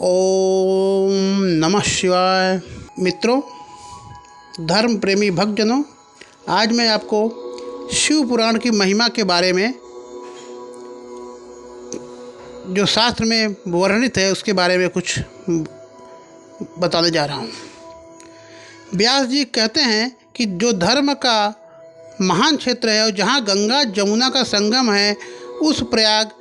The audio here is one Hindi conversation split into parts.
ओम नमः शिवाय। मित्रों, धर्म प्रेमी भक्तजनों, आज मैं आपको शिव पुराण की महिमा के बारे में जो शास्त्र में वर्णित है उसके बारे में कुछ बताने जा रहा हूँ। व्यास जी कहते हैं कि जो धर्म का महान क्षेत्र है और जहाँ गंगा जमुना का संगम है, उस प्रयाग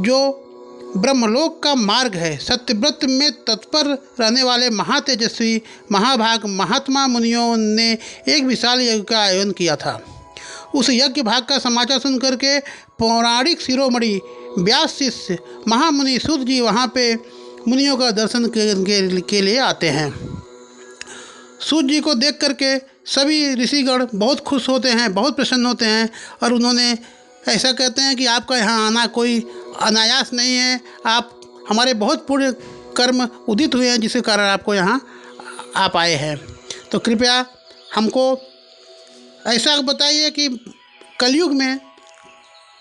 जो ब्रह्मलोक का मार्ग है, सत्यव्रत में तत्पर रहने वाले महातेजस्वी महाभाग महात्मा मुनियों ने एक विशाल यज्ञ का आयोजन किया था। उस यज्ञ भाग का समाचार सुनकर के पौराणिक शिरोमणि व्यास शिष्य महामुनि सूत जी वहाँ पे मुनियों का दर्शन के लिए आते हैं। सूत जी को देख करके सभी ऋषिगण बहुत खुश होते हैं, बहुत प्रसन्न होते हैं और उन्होंने ऐसा कहते हैं कि आपका यहाँ आना कोई अनायास नहीं है। आप हमारे बहुत पुण्य कर्म उदित हुए हैं जिसके कारण आपको यहाँ आप आए हैं। तो कृपया हमको ऐसा बताइए कि कलयुग में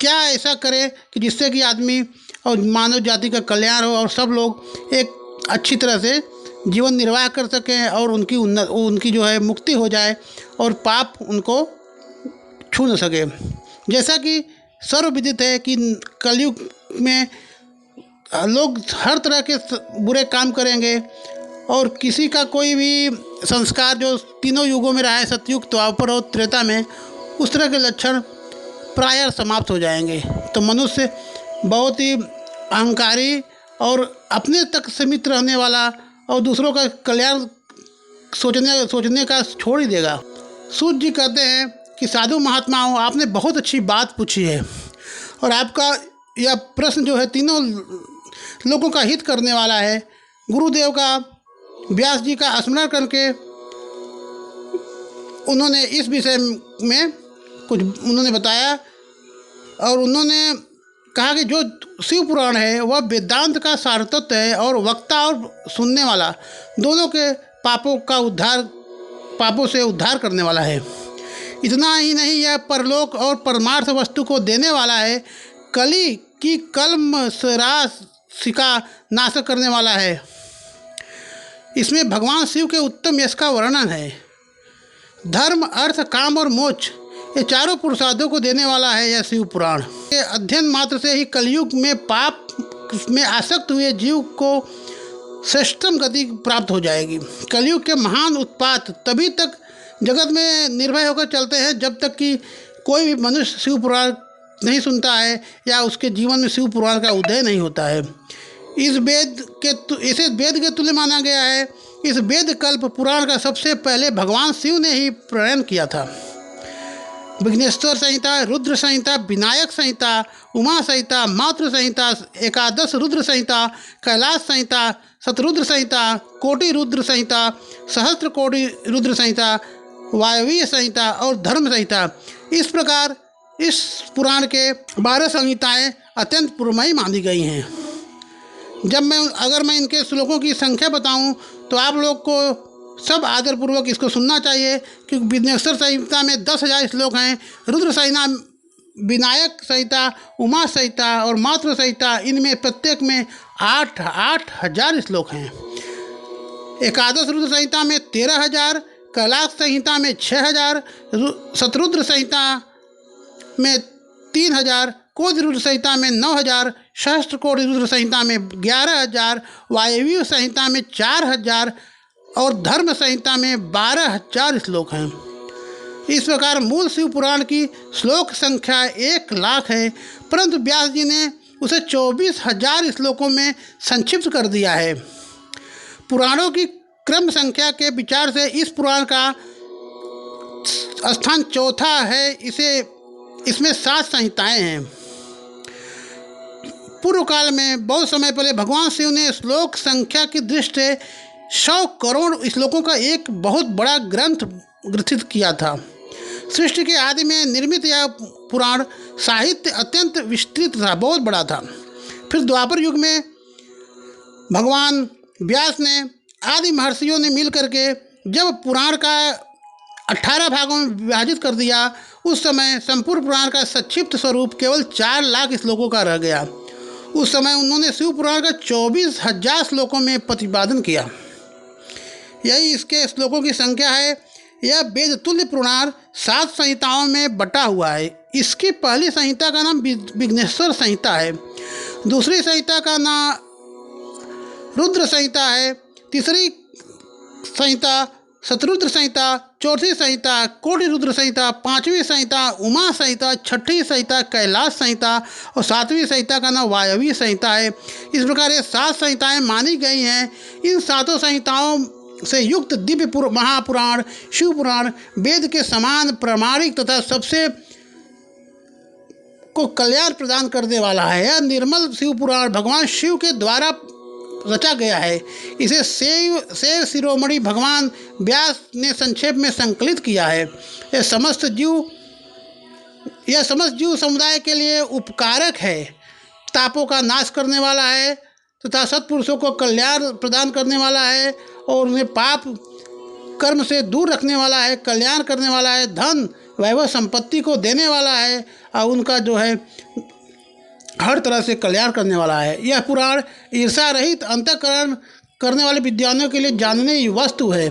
क्या ऐसा करें कि जिससे कि आदमी और मानव जाति का कल्याण हो और सब लोग एक अच्छी तरह से जीवन निर्वाह कर सकें और उनकी जो है मुक्ति हो जाए और पाप उनको छू न सके। जैसा कि सर्वविदित है कि कलयुग में लोग हर तरह के बुरे काम करेंगे और किसी का कोई भी संस्कार जो तीनों युगों में रहा है, सतयुग, द्वापर और त्रेता में, उस तरह के लक्षण प्रायः समाप्त हो जाएंगे। तो मनुष्य बहुत ही अहंकारी और अपने तक सीमित रहने वाला और दूसरों का कल्याण सोचने का छोड़ ही देगा। सूत जी कहते हैं कि साधु महात्माओं, आपने बहुत अच्छी बात पूछी है और आपका यह प्रश्न जो है तीनों लोगों का हित करने वाला है। गुरुदेव का व्यास जी का स्मरण करके उन्होंने इस विषय में कुछ उन्होंने बताया और उन्होंने कहा कि जो शिव पुराण है वह वेदांत का सारतत्व है और वक्ता और सुनने वाला दोनों के पापों से उद्धार करने वाला है। इतना ही नहीं, यह परलोक और परमार्थ वस्तु को देने वाला है। कली की कलम राशि का नाश करने वाला है। इसमें भगवान शिव के उत्तम यश का वर्णन है। धर्म, अर्थ, काम और मोक्ष, ये चारों पुरुषार्थों को देने वाला है यह शिव पुराण। ये अध्ययन मात्र से ही कलयुग में पाप में आसक्त हुए जीव को श्रेष्ठतम गति प्राप्त हो जाएगी। कलयुग के महान उत्पात तभी तक जगत में निर्भय होकर चलते हैं जब तक कि कोई भी मनुष्य शिव पुराण नहीं सुनता है या उसके जीवन में शिव पुराण का उदय नहीं होता है। इसे वेद के तुल्य माना गया है। इस वेद कल्प पुराण का सबसे पहले भगवान शिव ने ही प्रणयन किया था। विघ्नेश्वर संहिता, रुद्र संहिता, विनायक संहिता, उमा संहिता, मातृ संहिता, एकादश रुद्र संहिता, कैलाश संहिता, शतरुद्र संहिता, कोटि रुद्र संहिता, सहस्त्र कोटि रुद्र संहिता, वायवीय संहिता और धर्म संहिता, इस प्रकार इस पुराण के 12 संहिताएँ अत्यंत पुरमयी मानी गई हैं। अगर मैं इनके श्लोकों की संख्या बताऊं तो आप लोग को सब आदरपूर्वक इसको सुनना चाहिए, क्योंकि विघ्नेश्वर संहिता में 10,000 श्लोक हैं। रुद्र संहिता, विनायक संहिता, उमा संहिता और मातृ संहिता, इनमें प्रत्येक में 8,000 श्लोक हैं। एकादश रुद्र संहिता में 13,000, कैलाश संहिता में 6,000, शतरुद्र संहिता में 3,000, कोटि रुद्र संहिता में 9,000, सहस्त्र कोटि रुद्र संहिता में 11,000, वायवीय संहिता में 4,000 और धर्म संहिता में 12,000 श्लोक हैं। इस प्रकार मूल शिव पुराण की श्लोक संख्या 1,00,000 है, परंतु व्यास जी ने उसे 24,000 श्लोकों में संक्षिप्त कर दिया है। पुराणों की क्रम संख्या के विचार से इस पुराण का स्थान चौथा है। इसमें 7 संहिताएं हैं। पूर्व काल में बहुत समय पहले भगवान शिव ने श्लोक संख्या की दृष्टि से 100 करोड़ श्लोकों का एक बहुत बड़ा ग्रंथ ग्रथित किया था। सृष्टि के आदि में निर्मित यह पुराण साहित्य अत्यंत विस्तृत था, बहुत बड़ा था। फिर द्वापर युग में भगवान व्यास ने आदि महर्षियों ने मिल करके जब पुराण का 18 भागों में विभाजित कर दिया, उस समय संपूर्ण पुराण का संक्षिप्त स्वरूप केवल 4,00,000 श्लोकों का रह गया। उस समय उन्होंने शिव पुराण का 24,000 श्लोकों में प्रतिपादन किया। यही इसके श्लोकों की संख्या है। यह वेद तुल्य पुराण 7 संहिताओं में बटा हुआ है। इसकी पहली संहिता का नाम विघ्नेश्वर संहिता है, दूसरी संहिता का नाम रुद्र संहिता है, तीसरी संहिता शतरुद्र संहिता, चौथी संहिता कोटि रुद्र संहिता, पांचवी संहिता उमा संहिता, छठी संहिता कैलाश संहिता और सातवीं संहिता का नाम वायवी संहिता है। इस प्रकार ये 7 संहिताएं मानी गई हैं। इन 7 संहिताओं से युक्त दिव्य महापुराण शिव पुराण वेद के समान प्रामाणिक तथा सबसे को कल्याण प्रदान करने वाला है। यह निर्मल शिव पुराण भगवान शिव के द्वारा रचा गया है। इसे शैव शिरोमणि भगवान व्यास ने संक्षेप में संकलित किया है। यह समस्त जीव समुदाय के लिए उपकारक है, तापों का नाश करने वाला है तथा सत्पुरुषों को कल्याण प्रदान करने वाला है और उन्हें पाप कर्म से दूर रखने वाला है, कल्याण करने वाला है, धन वैभव संपत्ति को देने वाला है और उनका जो है हर तरह से कल्याण करने वाला है। यह पुराण ईर्षा रहित अंतःकरण करने वाले विद्वानों के लिए जानने की वस्तु है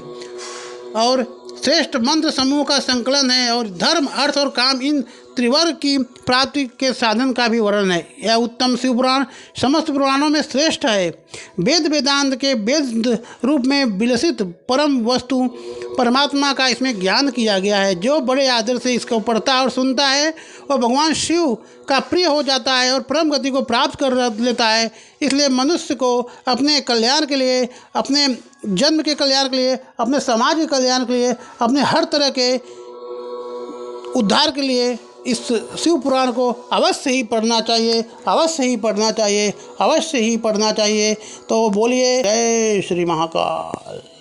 और श्रेष्ठ मंत्र समूह का संकलन है और धर्म अर्थ और काम इन त्रिवर्ग की प्राप्ति के साधन का भी वर्णन है। यह उत्तम शिव पुराण समस्त पुराणों में श्रेष्ठ है। वेद वेदांत के वेद रूप में विलसित परम वस्तु परमात्मा का इसमें ज्ञान किया गया है। जो बड़े आदर से इसको पढ़ता और सुनता है और भगवान शिव का प्रिय हो जाता है और परम गति को प्राप्त कर लेता है। इसलिए मनुष्य को अपने कल्याण के लिए, अपने जन्म के कल्याण के लिए, अपने समाज के कल्याण के लिए, अपने हर तरह के उद्धार के लिए इस शिव पुराण को अवश्य ही पढ़ना चाहिए, अवश्य ही पढ़ना चाहिए, अवश्य ही पढ़ना चाहिए। तो बोलिए जय श्री महाकाल।